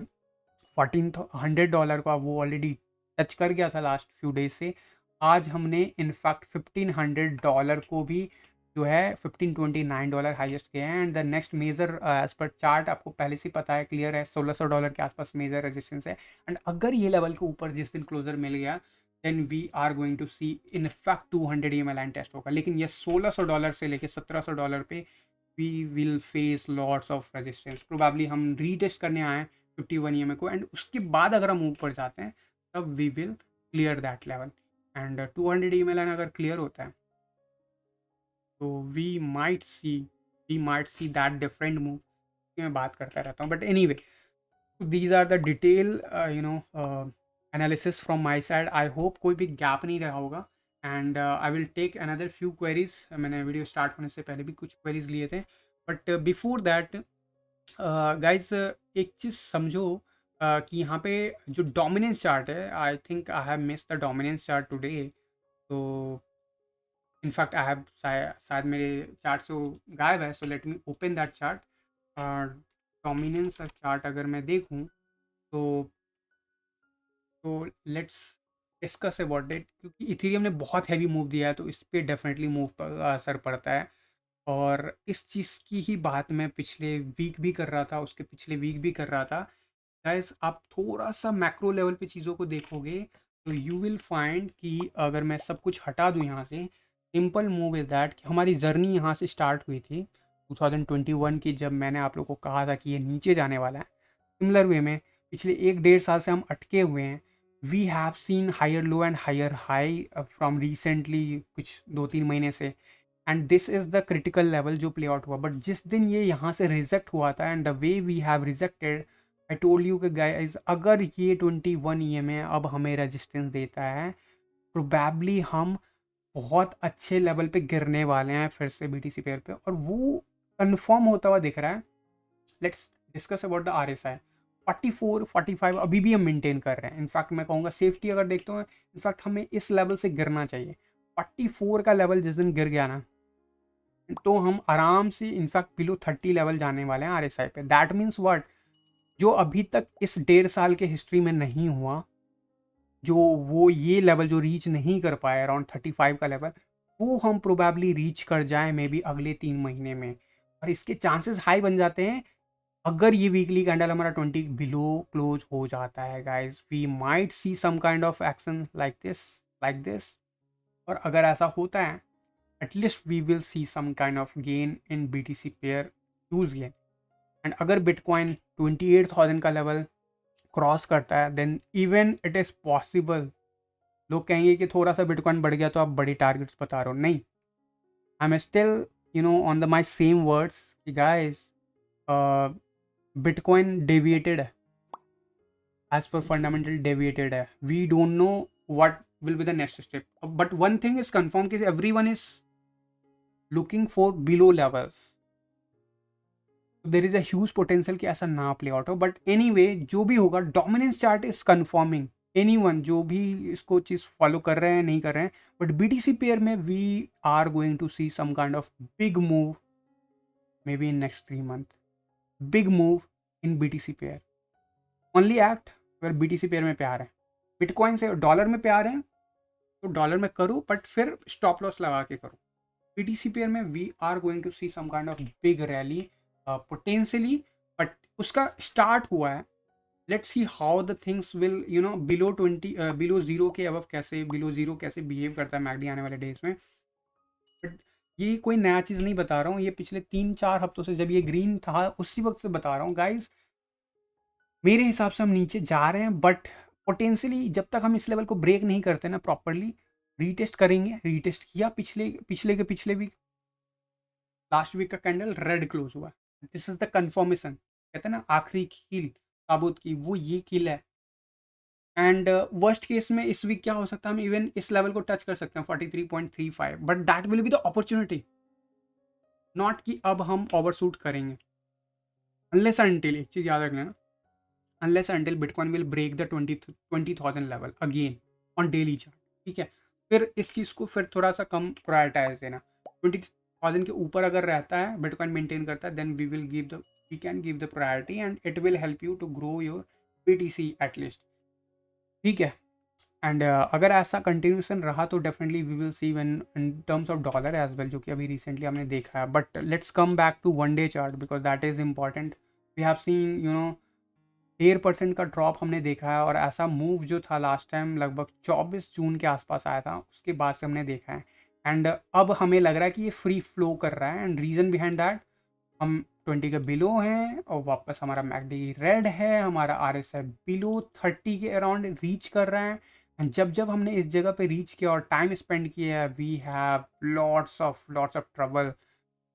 $1400 का, वो ऑलरेडी टच कर गया था लास्ट फ्यू डेज से। आज हमने इनफैक्ट $1500 को भी जो है $1529 हाईएस्ट किया है। And the next major edge पर चार्ट आपको पहले से पता है, क्लियर है, $1600 के आसपास मेजर रेजिस्टेंस है। एंड अगर ये लेवल के ऊपर जिस दिन क्लोजर मिल गया, then we are going to see in fact 200 EMA line test होगा। लेकिन ये $1600 से लेके $1700 पे we will face lots of resistance. Probably हम रीटेस्ट करने आए हैं 51 EMA को, एंड उसके बाद अगर हम ऊपर जाते हैं तब we will clear that level. And 200 EMA line अगर क्लियर होता है तो we might see that different move. मैं बात करता रहता हूँ, but anyway these are the detail analysis from my side. I hope कोई भी गैप नहीं रहा होगा, and I will take another few queries. मैंने वीडियो स्टार्ट होने से पहले भी कुछ क्वेरीज लिए थे, बट बिफोर दैट गाइज एक चीज़ समझो कि यहाँ पे जो डोमिनेंस चार्ट है, आई think I have miss the dominance chart today. तो इनफैक्ट आई हैव शायद मेरे चार्ट से वो गायब है। So let me open that chart. Dominance chart अगर मैं देखूँ तो लेट्स डिस्कस अबाउट इट, क्योंकि इथेरियम ने बहुत हैवी मूव दिया है तो इस पर डेफिनेटली मूव पर असर पड़ता है। और इस चीज़ की ही बात मैं पिछले वीक भी कर रहा था, उसके पिछले वीक भी कर रहा था। गाइस आप थोड़ा सा मैक्रो लेवल पे चीज़ों को देखोगे तो यू विल फाइंड कि अगर मैं सब कुछ हटा दूँ यहाँ से, सिंपल मूव इज़ दैट कि हमारी जर्नी यहाँ से स्टार्ट हुई थी 2021 की, जब मैंने आप लोगों को कहा था कि ये नीचे जाने वाला है। सिमिलर वे में पिछले 1-1.5 साल से हम अटके हुए हैं। We have seen higher low and higher high from recently कुछ 2-3 महीने से, and this is the critical level जो प्ले आउट हुआ। बट जिस दिन ये यहाँ से रिजेक्ट हुआ था, and the way we have rejected, I told you कि गाइस अगर ये 21 EMA अब हमें रेजिस्टेंस देता है, प्रोबेबली हम बहुत अच्छे लेवल पे गिरने वाले हैं फिर से BTC पेयर पे, और वो कंफर्म होता हुआ दिख रहा है। Let's discuss about the RSI। 44-45 अभी भी हम मेंटेन कर रहे हैं। इनफैक्ट मैं कहूँगा सेफ्टी अगर देखता हूँ, इनफैक्ट हमें इस लेवल से गिरना चाहिए। 44 का लेवल जिस दिन गिर गया ना, तो हम आराम से इनफैक्ट बिलो 30 लेवल जाने वाले हैं RSI पे। दैट मीन्स व्हाट, जो अभी तक इस 1.5 साल के हिस्ट्री में नहीं हुआ, जो वो ये लेवल जो रीच नहीं कर पाए अराउंड 35 का लेवल, वो हम प्रोबेबली रीच कर जाए मे बी अगले 3 महीने में। और इसके चांसेस हाई बन जाते हैं अगर ये वीकली कैंडल हमारा 20 बिलो क्लोज हो जाता है। Guys we might see some kind of action like this. और अगर ऐसा होता है, at least we will see some kind of gain in BTC pair use gain. And अगर बिटकॉइन 28,000 का लेवल क्रॉस करता है, then even it is possible. लोग कहेंगे कि थोड़ा सा बिटकॉइन बढ़ गया तो आप बड़ी टारगेट्स बता रहे हो, नहीं, I am still on the my same words कि गाइस बिटकॉइन डेविएटेड है, एज पर फंडामेंटल डेविएटेड है। We don't know what will be the next step, but one thing is confirm कि everyone is looking for below levels. There is a huge potential कि ऐसा ना प्ले आउट हो। बट एनीवे जो भी होगा, dominance chart is confirming anyone जो भी इसको चीज़ फॉलो कर रहे हैं नहीं कर रहे हैं। बट BTC पेयर में we are going to see some kind of big move may be in next 3 month. Big move in BTC pair. Only act अगर BTC पेयर में प्यार है। बिटकॉइन से डॉलर में प्यार है तो डॉलर में करो, बट फिर स्टॉप लॉस लगा के करो। BTC पेयर में we are going to see some kind of big rally potentially, but उसका स्टार्ट हुआ है। Let's see how the things will below 20 below 0 के अब कैसे बिलो 0 कैसे बिहेव करता है मैकडी आने वाले डेज में। ये कोई नया चीज़ नहीं बता रहा हूँ, ये पिछले 3-4 हफ्तों से जब ये ग्रीन था उसी वक़्त से बता रहा हूँ गाइज़। मेरे हिसाब से हम नीचे जा रहे हैं, बट पोटेंशियली जब तक हम इस लेवल को ब्रेक नहीं करते ना प्रॉपर्ली, रीटेस्ट करेंगे। रीटेस्ट किया पिछले पिछले के पिछले वीक, लास्ट वीक का कैंडल रेड क्लोज हुआ। दिस इज़ द कन्फर्मेशन, कहते हैं ना आखिरी कील ताबूत की, वो ये कील है। एंड वर्स्ट केस में इस वीक क्या हो सकता है, हम इवन इस लेवल को टच कर सकते हैं 43.35, but that will be the opportunity, not कि अब हम ओवरशूट करेंगे। अनलेस अनटिल, एक चीज़ याद रख लेना, unless until bitcoin will break the 20,000 level again on daily chart, ठीक है। फिर इस चीज़ को फिर थोड़ा सा कम प्रायोरिटाइज देना। 20,000 के ऊपर अगर रहता है, बिटकॉइन मेंटेन करता है, then we can give the priority and it will help you to grow your BTC at least, ठीक है। एंड अगर ऐसा कंटिन्यूसन रहा तो definitely we will see when in terms of dollar as well, जो कि अभी रिसेंटली हमने देखा है। But let's come back to one day chart because that is important. We have seen 1.5% का ड्रॉप हमने देखा है, और ऐसा मूव जो था लास्ट टाइम लगभग 24 जून के आसपास आया था, उसके बाद से हमने देखा है। एंड अब हमें लग रहा है कि ये फ्री फ्लो कर रहा है, एंड रीज़न बिहाइंड दैट, हम 20 के बिलो हैं और वापस हमारा मैकडी रेड है, हमारा RSI बिलो 30 के अराउंड रीच कर रहा है। एंड जब हमने इस जगह पे रीच किया और टाइम स्पेंड किया है, we have lots of trouble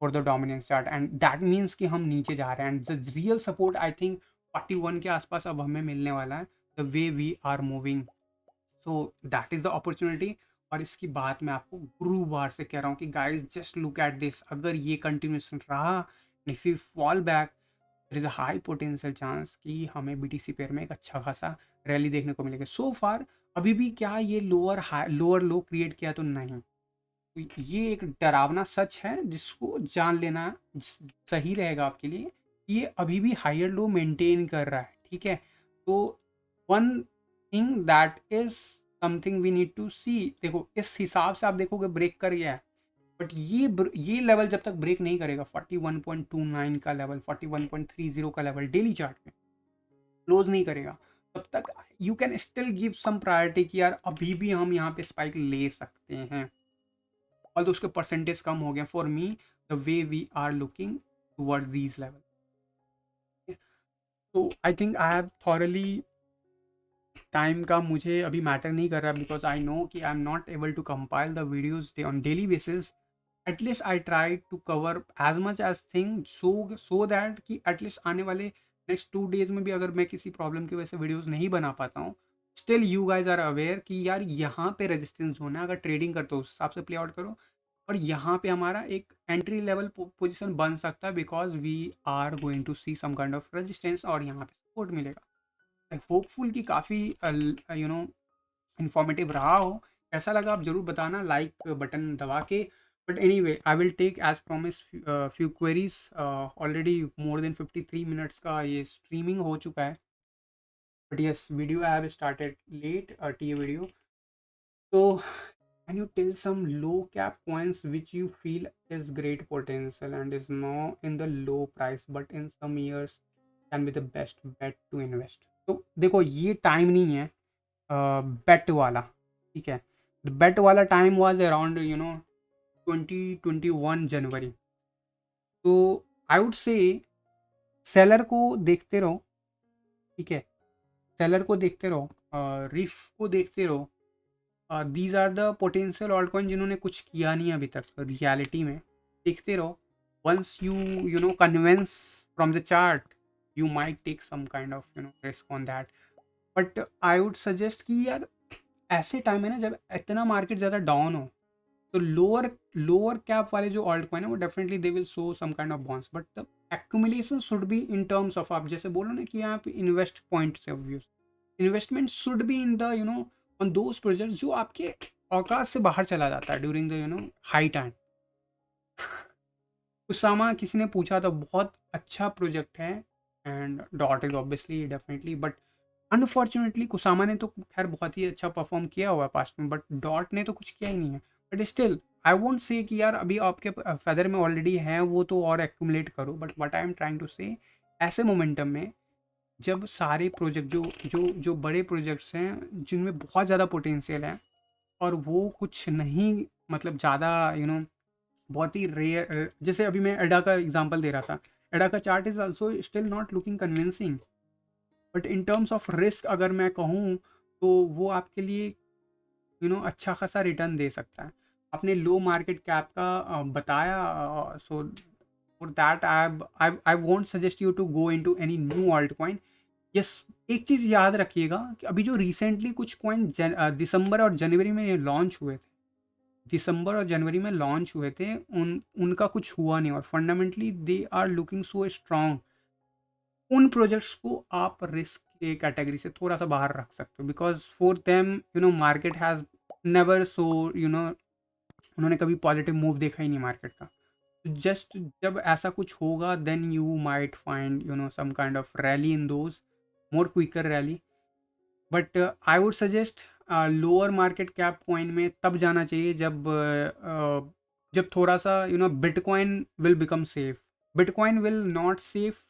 for the dominance chart, and that means कि हम नीचे जा रहे हैं। And the real support I think 41 के आसपास अब हमें मिलने वाला है, the way we are moving. So that is the opportunity. और इसकी बात मैं आपको गुरुवार से कह रहा हूँ कि guys just look at this, अगर ये कंटिन्यूशन रहा, if you fall back, there is a high potential chance कि हमें BTC पेयर में एक अच्छा खासा रैली देखने को मिलेगा। सो फार अभी भी क्या ये लोअर लो क्रिएट किया तो नहीं, तो ये एक डरावना सच है जिसको जान लेना सही रहेगा आपके लिए। ये अभी भी हायर लो मेंटेन कर रहा है, ठीक है। तो one thing that is something we need to see, देखो इस हिसाब से आप देखोगे ब्रेक कर गया है, बट ये लेवल जब तक ब्रेक नहीं करेगा, 41.29 का लेवल, 41.30 का लेवल डेली चार्ट में क्लोज नहीं करेगा, तब तक you can still give some priority कि यार अभी भी हम यहाँ पे स्पाइक ले सकते हैं। ऑल तो उसके परसेंटेज कम हो गए for me, the way we are looking towards these level. तो I think I have thoroughly, time का मुझे अभी मैटर नहीं कर रहा बिकॉज आई नो कि I am not able to compile the videos on daily basis. At least I try to cover as much as thing, so that कि एटलीस्ट आने वाले नेक्स्ट 2 डेज में भी अगर मैं किसी प्रॉब्लम की वजह से वीडियोज़ नहीं बना पाता हूँ, still you guys are aware कि यार यहाँ पे रेजिस्टेंस होना है, अगर ट्रेडिंग करते हो उस हिसाब से प्ले आउट करो, और यहाँ पे हमारा एक एंट्री लेवल पोजीशन बन सकता है because we are going to see some kind of resistance और यहाँ पे सपोर्ट मिलेगा। आई होपफुल कि काफ़ी इन्फॉर्मेटिव रहा हो। कैसा लगा आप ज़रूर बताना लाइक बटन दबा के। But anyway I will take as promise few queries. Already more than 53 minutes का ये स्ट्रीमिंग हो चुका है, but yes video I have started late the video. तो can you tell some low cap coins which you feel is great potential and is now in the low price but in some years can be the best bet to invest? तो देखो ये टाइम नहीं है बेट वाला, ठीक है। बेट वाला टाइम वाज अराउंड 2021 जनवरी। तो आई वुड से सेलर को देखते रहो, ठीक है, सेलर को देखते रहो, रिफ को देखते रहो। These are the potential altcoin जिन्होंने कुछ किया नहीं अभी तक रियलिटी में, देखते रहो। Once you convince from the chart, you might take some kind of risk on that. But I would suggest कि यार ऐसे टाइम है ना जब इतना मार्केट ज़्यादा डाउन हो, तो लोअर कैप वाले जो ऑल्ट कॉइन है वो definitely they will show some kind of bounce, but the accumulation should be in terms of, आप जैसे बोलो ना कि आप इन्वेस्ट पॉइंट से views, investment should be in the on those project जो आपके औकात से बाहर चला जाता है ड्यूरिंग द हाई टाइम। उसामा किसी ने पूछा था, बहुत अच्छा प्रोजेक्ट है and dot is obviously definitely, but unfortunately Kusama ने तो खैर बहुत ही अच्छा परफॉर्म किया हुआ है पास्ट में, बट डॉट ने तो कुछ किया ही नहीं है। But still I won't say कि यार अभी आपके फेदर में ऑलरेडी हैं वो तो और एक्यूमुलेट करो, but what I am trying to say, ऐसे मोमेंटम में जब सारे प्रोजेक्ट जो बड़े प्रोजेक्ट्स हैं जिनमें बहुत ज़्यादा पोटेंशियल है और वो कुछ नहीं, मतलब ज़्यादा बहुत ही रेयर, जैसे अभी मैं एडा का एग्जांपल दे रहा था, एडा का chart is also still not looking convincing, but in terms of risk अगर मैं कहूँ तो वो आपके लिए अच्छा खासा रिटर्न दे सकता है। आपने लो मार्केट कैप का बताया, so for that I won't suggest you to go into any new altcoin. Yes, एक चीज़ याद रखिएगा कि अभी जो रिसेंटली कुछ कॉइन दिसंबर और जनवरी में लॉन्च हुए थे, दिसंबर और जनवरी में लॉन्च हुए थे, उनका कुछ हुआ नहीं और fundamentally they are looking so strong. उन प्रोजेक्ट्स को आप रिस्क के कैटेगरी से थोड़ा सा बाहर रख सकते हो, because for them market has never so उन्होंने कभी पॉजिटिव मूव देखा ही नहीं मार्केट का। जस्ट जब ऐसा कुछ होगा then you might find some kind of rally in those, more quicker rally. But I would suggest lower market cap coin में तब जाना चाहिए जब थोड़ा सा bitcoin will become safe. Bitcoin will not safe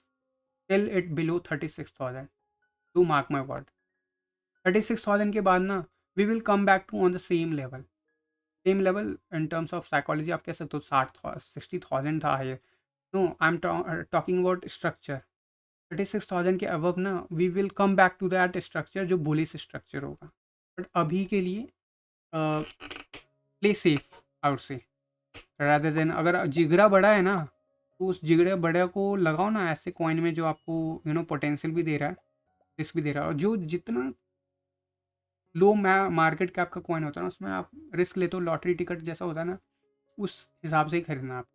till it below 36,000, to mark my word. 36,000 के बाद ना we will come back to on the same level in terms of psychology. आप कह सकते हो 60,000 था ये। No, I am talking about structure. 36,000 के अबव ना we will come back to that structure जो बुलिश स्ट्रक्चर होगा। बट अभी के लिए play safe I would say, rather than अगर जिगरा बड़ा है ना तो उस जिगरे बड़े को लगाओ ना ऐसे कॉइन में जो आपको पोटेंशियल भी दे रहा है, रिस्क भी दे रहा है। और जो जितना लो मार्केट कैप का कॉइन होता है ना उसमें आप रिस्क लेते हो, लॉटरी टिकट जैसा होता है ना, उस हिसाब से ही खरीदना आप।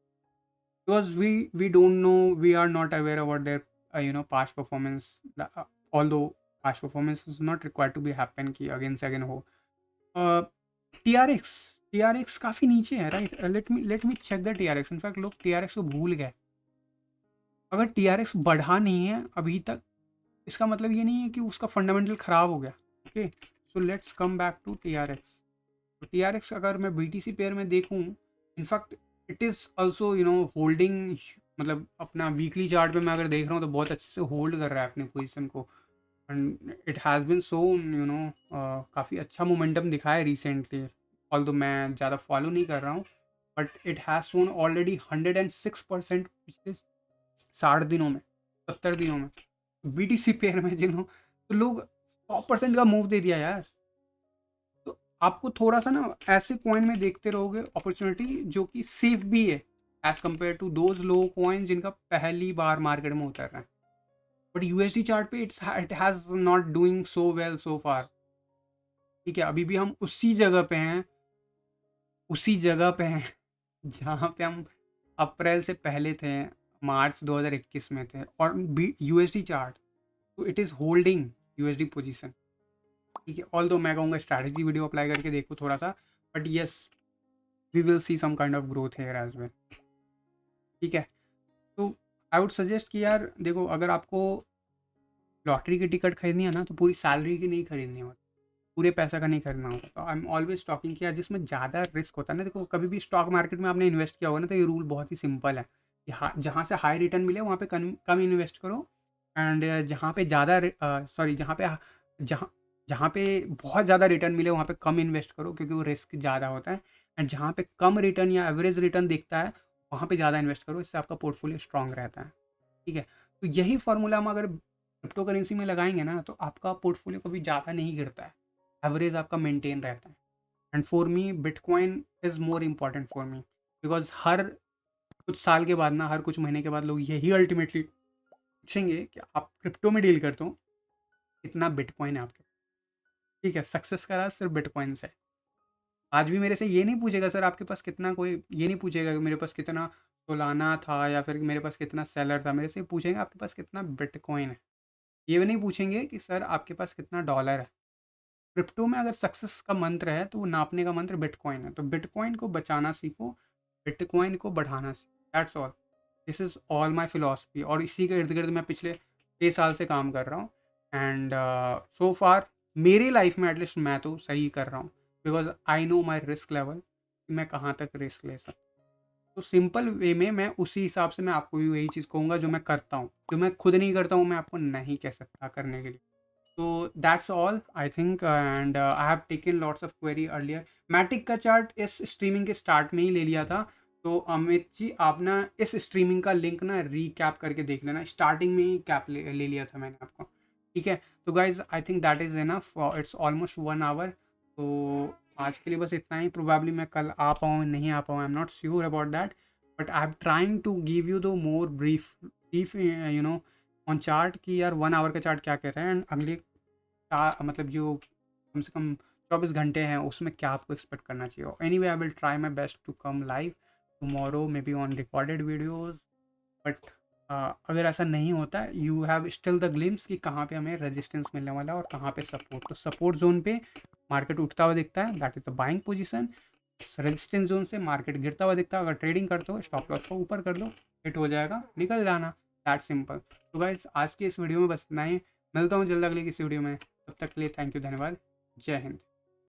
Because we don't know, we are not aware about their past performance, although past performance is not required to be happen कि अगेन से अगेन हो। टी आर एक्स काफ़ी नीचे है, right? Let me check the T R X. In fact लोग टी आर एक्स को भूल गए। अगर टी आर एक्स बढ़ा नहीं है अभी तक, इसका मतलब ये नहीं है कि उसका फंडामेंटल ख़राब हो गया। Okay, so let's come back to T R X. तो टी आर एक्स अगर मैं बी टी सी पेयर में देखूँ, in fact it is also holding, मतलब अपना वीकली चार्ट पे मैं अगर देख रहा हूँ तो बहुत अच्छे से होल्ड कर रहा है अपनी पोजीशन को। एंड इट हैज़ बिन सोन काफ़ी अच्छा मोमेंटम दिखा है रिसेंटली, ऑल्दो मैं ज़्यादा फॉलो नहीं कर रहा हूँ, but it has shown already 106% पिछले 60 दिनों में, 70 दिनों में। बी टी सी पेयर में तो लोग 100% का मूव दे दिया यार। तो आपको थोड़ा सा ना ऐसे कॉइन में देखते रहोगे अपॉर्चुनिटी जो कि सेफ भी है as compare to those low coin जिनका पहली बार मार्केट में उतर रहा है। बट यूएसडी चार्ट पे it has not doing so well so far. ठीक है, अभी भी हम उसी जगह पे हैं जहाँ पे हम अप्रैल से पहले थे, मार्च 2021 में थे। और यूएसडी चार्ट, तो it is holding USD position. ठीक है, ऑल दो मैं कहूँगा स्ट्रैटेजी वीडियो अप्लाई करके देखो थोड़ा सा, but yes we will see some kind of growth here as well. ठीक है, तो आई वुड सजेस्ट कि यार देखो, अगर आपको लॉटरी की टिकट खरीदनी है ना तो पूरी सैलरी की नहीं खरीदनी होती, पूरे पैसा का नहीं खरीदना होगा। तो आई एम ऑलवेज टॉकिंग कि यार जिसमें ज़्यादा रिस्क होता है ना, देखो कभी भी स्टॉक मार्केट में आपने इन्वेस्ट किया होगा ना तो ये रूल बहुत ही सिंपल है कि जहाँ से हाई रिटर्न मिले वहाँ पे कम इन्वेस्ट करो। एंड जहाँ पे ज़्यादा सॉरी जहाँ जहाँ पे बहुत ज़्यादा रिटर्न मिले वहाँ पे कम इन्वेस्ट करो, क्योंकि वो रिस्क ज़्यादा होता है। एंड जहाँ पे कम रिटर्न या एवरेज रिटर्न दिखता है वहाँ पे ज़्यादा इन्वेस्ट करो, इससे आपका पोर्टफोलियो स्ट्रांग रहता है। ठीक है, तो यही फार्मूला हम अगर क्रिप्टो करेंसी में लगाएंगे ना तो आपका पोर्टफोलियो कभी ज़्यादा नहीं गिरता है, एवरेज आपका मेंटेन रहता है। And for me bitcoin is more important for me, because हर कुछ साल के बाद ना, हर कुछ महीने के बाद लोग यही अल्टीमेटली पूछेंगे कि आप क्रिप्टो में डील करते हो, कितना बिटकॉइन है आपके। ठीक है, सक्सेस का राज सिर्फ बिटकॉइन से। आज भी मेरे से ये नहीं पूछेगा सर आपके पास कितना, कोई ये नहीं पूछेगा कि मेरे पास कितना सोलाना था या फिर मेरे पास कितना सेलर था। मेरे से पूछेंगे आपके पास कितना बिटकॉइन है। ये भी नहीं पूछेंगे कि सर आपके पास कितना डॉलर है। क्रिप्टो में अगर सक्सेस का मंत्र है तो वो नापने का मंत्र बिटकॉइन है। तो बिटकॉइन को बचाना सीखो, बिटकॉइन को बढ़ाना सीखो, that's all. This is all my philosophy, और इसी के इर्द गिर्द मैं पिछले 6 साल से काम कर रहा हूँ। एंड सो फार मेरी लाइफ में एटलीस्ट मैं तो सही कर रहा हूँ, because I know my risk level कि मैं कहाँ तक रिस्क ले सकता। तो सिंपल वे में मैं उसी हिसाब से मैं आपको भी वही चीज़ कहूँगा जो मैं करता हूँ। जो मैं खुद नहीं करता हूँ मैं आपको नहीं कह सकता करने के लिए। तो that's all I think, and I have taken lots of query earlier. Matic का चार्ट इस स्ट्रीमिंग के स्टार्ट में ही ले लिया था, तो अमित जी आप ना इस स्ट्रीमिंग का लिंक ना रीकैप करके देख लेना, स्टार्टिंग में ही कैप ले लिया था मैंने आपको, ठीक है? तो guys I think that is enough, it's almost 1 hour. तो आज के लिए बस इतना ही, प्रोबेबली मैं कल आ पाऊँ, नहीं आ पाऊँ, I am not sure about that, but I am trying to give you the more brief you know on chart कि यार 1 आवर का चार्ट क्या कह रहा है, एंड अगले मतलब जो कम से कम 24 घंटे हैं उसमें क्या आपको एक्सपेक्ट करना चाहिए। Anyway I will try my best to come live tomorrow, maybe on recorded videos, but अगर ऐसा नहीं होता, you have still the glimpse कि कहाँ पे हमें रेजिस्टेंस मिलने वाला है और कहाँ पे सपोर्ट। तो सपोर्ट जोन पे मार्केट उठता हुआ दिखता है, that is the buying position. Resistance zone से मार्केट गिरता हुआ दिखता है, अगर ट्रेडिंग करते हो स्टॉप लॉस को ऊपर कर दो, हिट हो जाएगा, निकल जाना, दैट सिंपल। तो गाइस आज की इस वीडियो में बस इतना ही, मिलता हूँ जल्द अगली किसी वीडियो में, तब तक के लिए थैंक यू, धन्यवाद, जय हिंद।